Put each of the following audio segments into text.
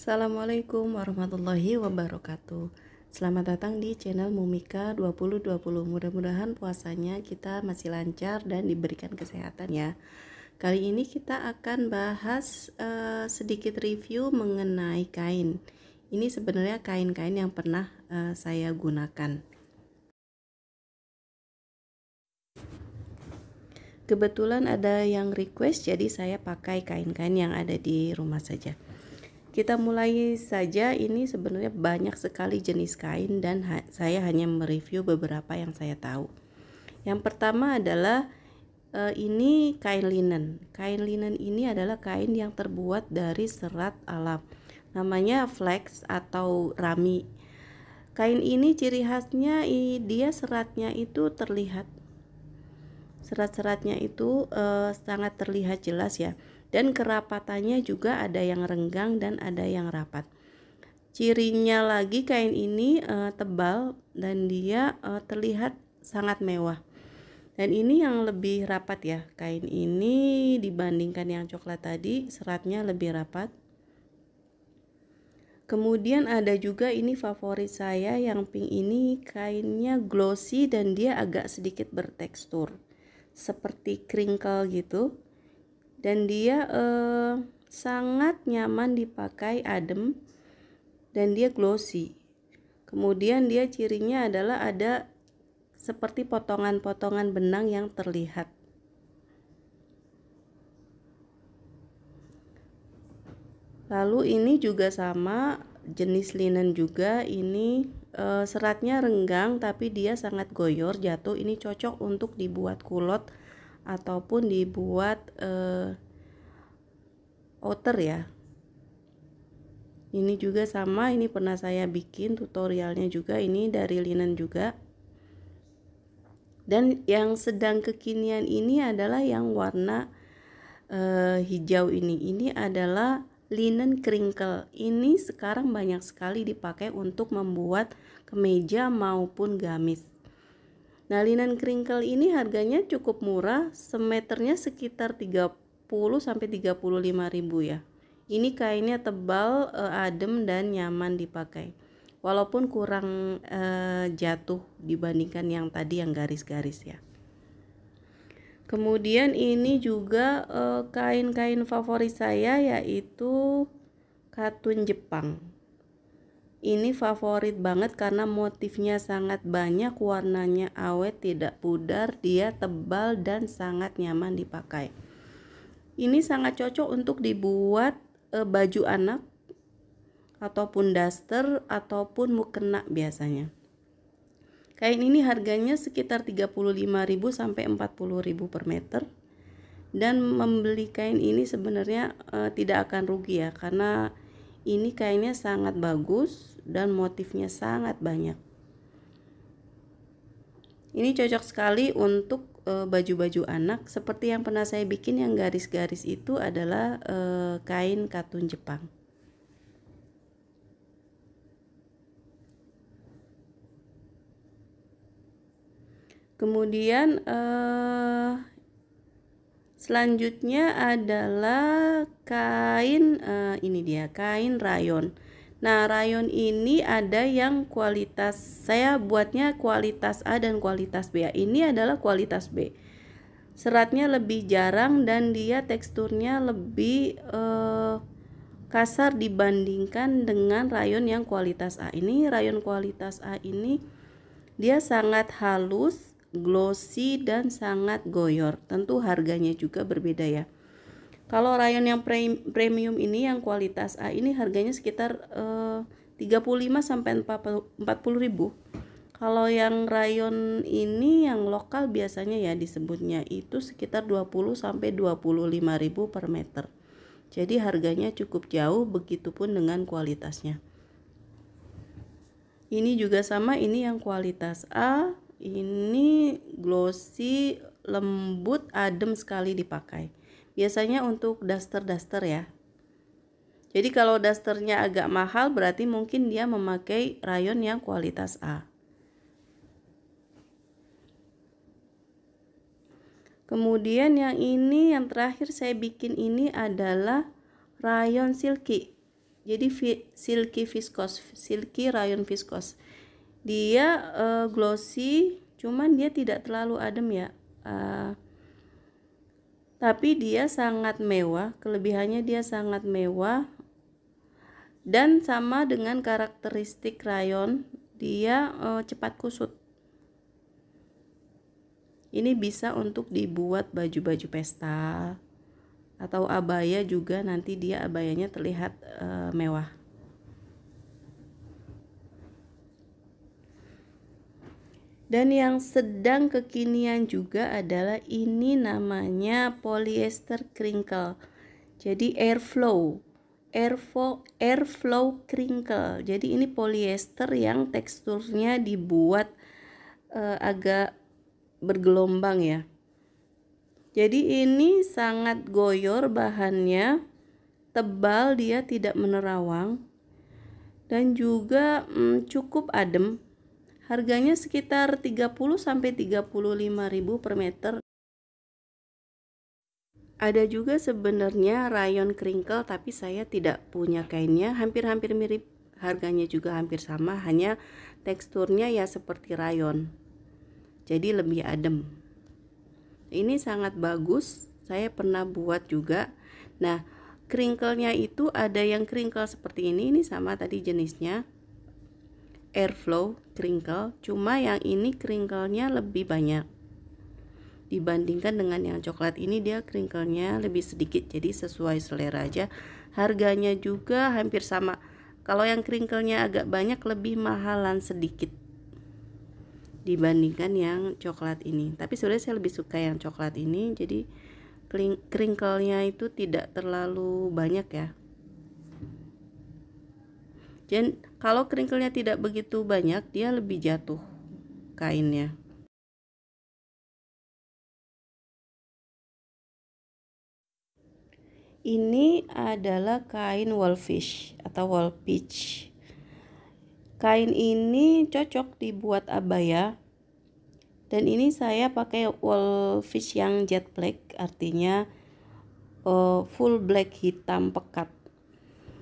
Assalamualaikum warahmatullahi wabarakatuh. Selamat datang di channel Mumika 2020. Mudah-mudahan puasanya kita masih lancar dan diberikan kesehatan ya. Kali ini kita akan bahas sedikit review mengenai kain. Ini sebenarnya kain-kain yang pernah saya gunakan. Kebetulan ada yang request, jadi saya pakai kain-kain yang ada di rumah saja. Kita mulai saja. Ini sebenarnya banyak sekali jenis kain dan saya hanya mereview beberapa yang saya tahu. Yang pertama adalah ini kain linen. Kain linen ini adalah kain yang terbuat dari serat alam. Namanya flax atau rami. Kain ini ciri khasnya dia seratnya itu terlihat. Serat-seratnya itu sangat terlihat jelas ya. Dan kerapatannya juga ada yang renggang dan ada yang rapat. Cirinya lagi kain ini tebal dan dia terlihat sangat mewah. Dan ini yang lebih rapat ya. Kain ini dibandingkan yang coklat tadi, seratnya lebih rapat. Kemudian ada juga ini favorit saya yang pink ini, kainnya glossy dan dia agak sedikit bertekstur seperti crinkle gitu. Dan dia sangat nyaman dipakai, adem, dan dia glossy. Kemudian dia cirinya adalah ada seperti potongan-potongan benang yang terlihat. Lalu ini juga sama, jenis linen juga. Ini seratnya renggang tapi dia sangat goyor, jatuh. Ini cocok untuk dibuat kulot ataupun dibuat outer ya. Ini juga sama, ini pernah saya bikin tutorialnya juga, ini dari linen juga. Dan yang sedang kekinian ini adalah yang warna hijau ini. Ini adalah linen crinkle. Ini sekarang banyak sekali dipakai untuk membuat kemeja maupun gamis. Nah, linen crinkle ini harganya cukup murah, semeternya sekitar 30 sampai 35 ribu ya. Ini kainnya tebal, adem dan nyaman dipakai. Walaupun kurang jatuh dibandingkan yang tadi yang garis-garis ya. Kemudian ini juga kain-kain favorit saya, yaitu katun Jepang. Ini favorit banget karena motifnya sangat banyak, warnanya awet, tidak pudar, dia tebal dan sangat nyaman dipakai. Ini sangat cocok untuk dibuat baju anak ataupun daster ataupun mukena biasanya. Kain ini harganya sekitar 35.000 sampai 40.000 per meter. Dan membeli kain ini sebenarnya tidak akan rugi ya, karena ini kainnya sangat bagus dan motifnya sangat banyak. Ini cocok sekali untuk baju-baju anak. Seperti yang pernah saya bikin, yang garis-garis itu adalah kain katun Jepang. Kemudian selanjutnya adalah kain, ini dia kain rayon. Nah, rayon ini ada yang kualitas, saya buatnya kualitas A dan kualitas B. Ini adalah kualitas B. Seratnya lebih jarang dan dia teksturnya lebih kasar dibandingkan dengan rayon yang kualitas A. Ini rayon kualitas A ini dia sangat halus, glossy dan sangat goyor. Tentu harganya juga berbeda ya. Kalau rayon yang premium ini yang kualitas A ini harganya sekitar 35 sampai 40 ribu. Kalau yang rayon ini yang lokal biasanya ya disebutnya itu sekitar 20 sampai 25 ribu per meter. Jadi harganya cukup jauh, begitupun dengan kualitasnya. Ini juga sama, ini yang kualitas A. Ini glossy, lembut, adem sekali dipakai. Biasanya untuk daster-daster ya. Jadi kalau dasternya agak mahal berarti mungkin dia memakai rayon yang kualitas A. Kemudian yang ini, yang terakhir saya bikin ini adalah rayon silky. Jadi silky rayon viscose. Dia glossy, cuman dia tidak terlalu adem ya. Tapi dia sangat mewah, kelebihannya dia sangat mewah. Dan sama dengan karakteristik rayon, dia cepat kusut. Ini bisa untuk dibuat baju-baju pesta atau abaya juga, nanti dia abayanya terlihat mewah. Dan yang sedang kekinian juga adalah ini namanya polyester crinkle. Jadi airflow crinkle. Jadi ini polyester yang teksturnya dibuat agak bergelombang ya. Jadi ini sangat goyor bahannya, tebal, dia tidak menerawang, dan juga cukup adem. Harganya sekitar 30-35 ribu per meter. Ada juga sebenarnya rayon crinkle, tapi saya tidak punya kainnya. Hampir-hampir mirip, harganya juga hampir sama, hanya teksturnya ya seperti rayon, jadi lebih adem. Ini sangat bagus, saya pernah buat juga. Nah, crinkle-nya itu ada yang crinkle seperti ini sama tadi jenisnya airflow crinkle, cuma yang ini crinkle-nya lebih banyak dibandingkan dengan yang coklat. Ini dia crinkle-nya lebih sedikit, jadi sesuai selera aja. Harganya juga hampir sama. Kalau yang crinkle-nya agak banyak, lebih mahalan sedikit dibandingkan yang coklat ini. Tapi sebenarnya saya lebih suka yang coklat ini, jadi crinkle-nya itu tidak terlalu banyak ya. Dan kalau crinkle-nya tidak begitu banyak, dia lebih jatuh kainnya. Ini adalah kain wolfish atau wolfish. Kain ini cocok dibuat abaya. Dan ini saya pakai wolfish yang jet black, artinya full black, hitam pekat.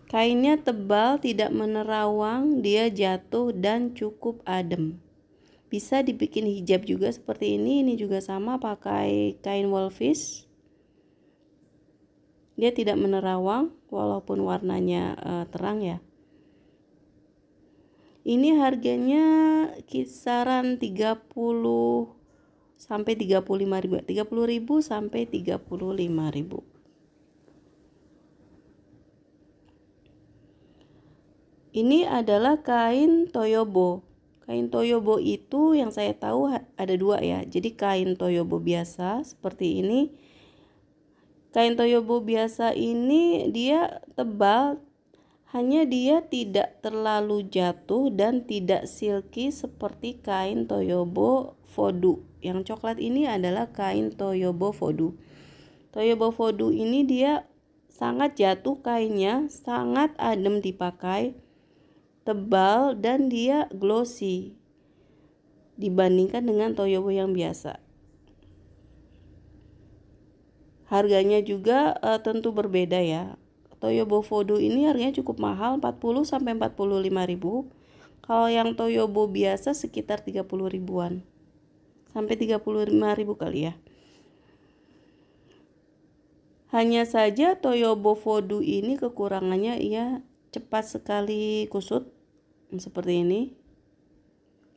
Kainnya tebal, tidak menerawang, dia jatuh dan cukup adem. Bisa dibikin hijab juga seperti ini. Ini juga sama, pakai kain wolfish. Dia tidak menerawang walaupun warnanya terang ya. Ini harganya kisaran 30 sampai 35 ribu. 30 ribu sampai 35 ribu. Ini adalah kain toyobo. Kain toyobo itu yang saya tahu ada dua ya. Jadi kain toyobo biasa seperti ini. Kain toyobo biasa ini dia tebal, hanya dia tidak terlalu jatuh dan tidak silky seperti kain toyobo fodu. Yang coklat ini adalah kain toyobo fodu. Toyobo fodu ini dia sangat jatuh kainnya, sangat adem dipakai, tebal, dan dia glossy dibandingkan dengan toyobo yang biasa. Harganya juga tentu berbeda ya. Toyobo fodu ini harganya cukup mahal, 40 sampai 45 ribu. Kalau yang toyobo biasa sekitar 30 ribuan sampai 35 ribu kali ya. Hanya saja toyobo fodu ini kekurangannya ia cepat sekali kusut seperti ini,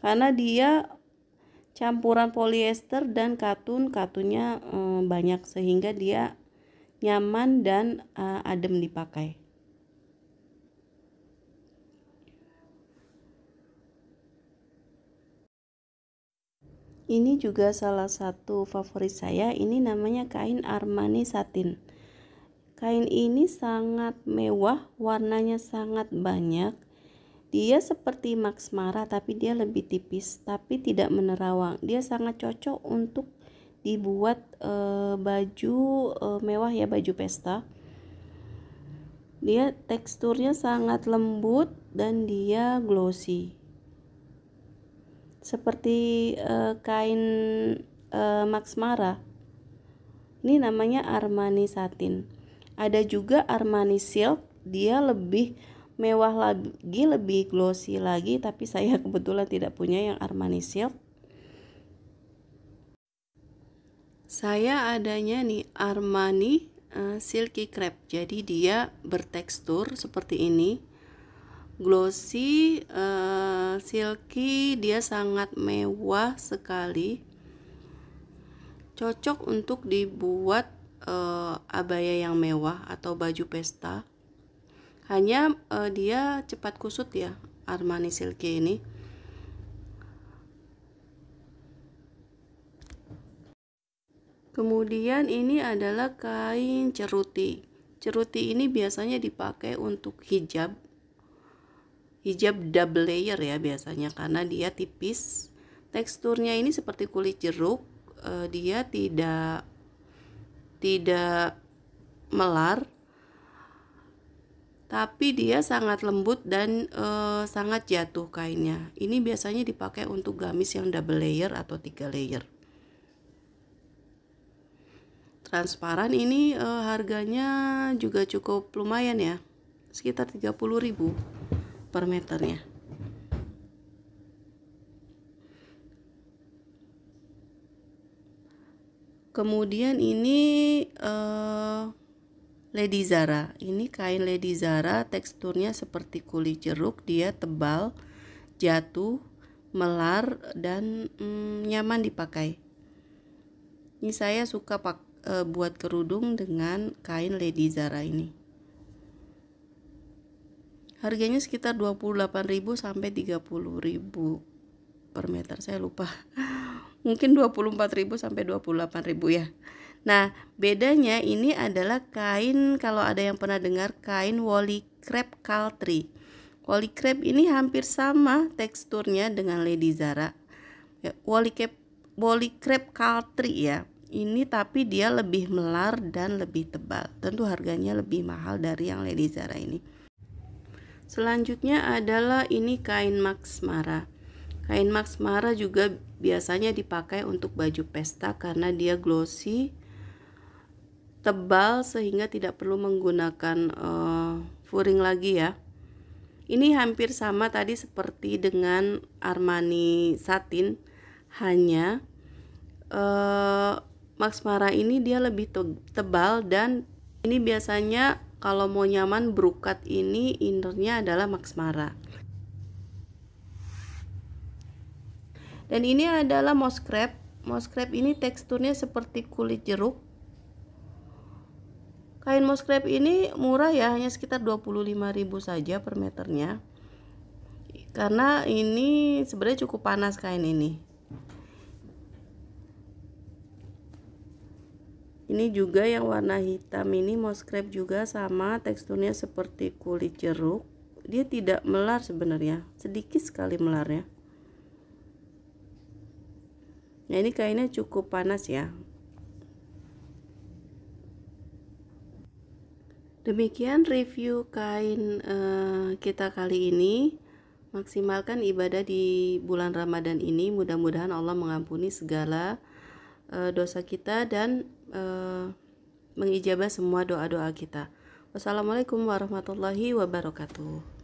karena dia campuran polyester dan katunnya banyak, sehingga dia nyaman dan adem dipakai. Ini juga salah satu favorit saya. Ini namanya kain Armani satin. Kain ini sangat mewah, warnanya sangat banyak. Dia seperti Max Mara, tapi dia lebih tipis, tapi tidak menerawang. Dia sangat cocok untuk dibuat baju mewah ya, baju pesta. Dia teksturnya sangat lembut dan dia glossy, seperti kain Max Mara. Ini namanya Armani satin. Ada juga Armani silk, dia lebih mewah lagi, lebih glossy lagi, tapi saya kebetulan tidak punya yang Armani Silk. Saya adanya nih Armani Silky Crepe, jadi dia bertekstur seperti ini, glossy, silky, dia sangat mewah sekali, cocok untuk dibuat abaya yang mewah atau baju pesta. Hanya dia cepat kusut ya, Armani Silky ini. Kemudian ini adalah kain ceruti. Ceruti ini biasanya dipakai untuk hijab double layer ya biasanya, karena dia tipis. Teksturnya ini seperti kulit jeruk, dia tidak melar, tapi dia sangat lembut dan sangat jatuh kainnya. Ini biasanya dipakai untuk gamis yang double layer atau 3 layer. Transparan ini harganya juga cukup lumayan ya, sekitar 30.000 per meternya. Kemudian ini Lady Zara. Ini kain Lady Zara, teksturnya seperti kulit jeruk, dia tebal, jatuh, melar, dan nyaman dipakai. Ini saya suka buat kerudung dengan kain Lady Zara ini. Harganya sekitar 28.000 sampai 30.000 per meter, saya lupa. Mungkin 24.000 sampai 28.000 ya. Nah, bedanya ini adalah kain, kalau ada yang pernah dengar kain Woolly Crepe Caltree. Woolly Crepe ini hampir sama teksturnya dengan Lady Zara. Ya, Woolly Crepe Caltree ya. Ini tapi dia lebih melar dan lebih tebal. Tentu harganya lebih mahal dari yang Lady Zara ini. Selanjutnya adalah ini kain Max Mara. Kain Max Mara juga biasanya dipakai untuk baju pesta karena dia glossy, tebal, sehingga tidak perlu menggunakan furing lagi ya. Ini hampir sama tadi seperti dengan Armani Satin, hanya Max Mara ini dia lebih tebal, dan ini biasanya kalau mau nyaman brokat ini innernya adalah Max Mara. Dan ini adalah moss crepe. Moss crepe ini teksturnya seperti kulit jeruk. Kain moss crepe ini murah ya, hanya sekitar 25.000 saja per meternya. Karena ini sebenarnya cukup panas kain ini. Ini juga yang warna hitam ini moss crepe juga sama, teksturnya seperti kulit jeruk. Dia tidak melar sebenarnya, sedikit sekali melarnya. Nah, ini kainnya cukup panas ya. Demikian review kain kita kali ini. Maksimalkan ibadah di bulan Ramadan ini. Mudah-mudahan Allah mengampuni segala dosa kita dan mengijabah semua doa-doa kita. Wassalamualaikum warahmatullahi wabarakatuh.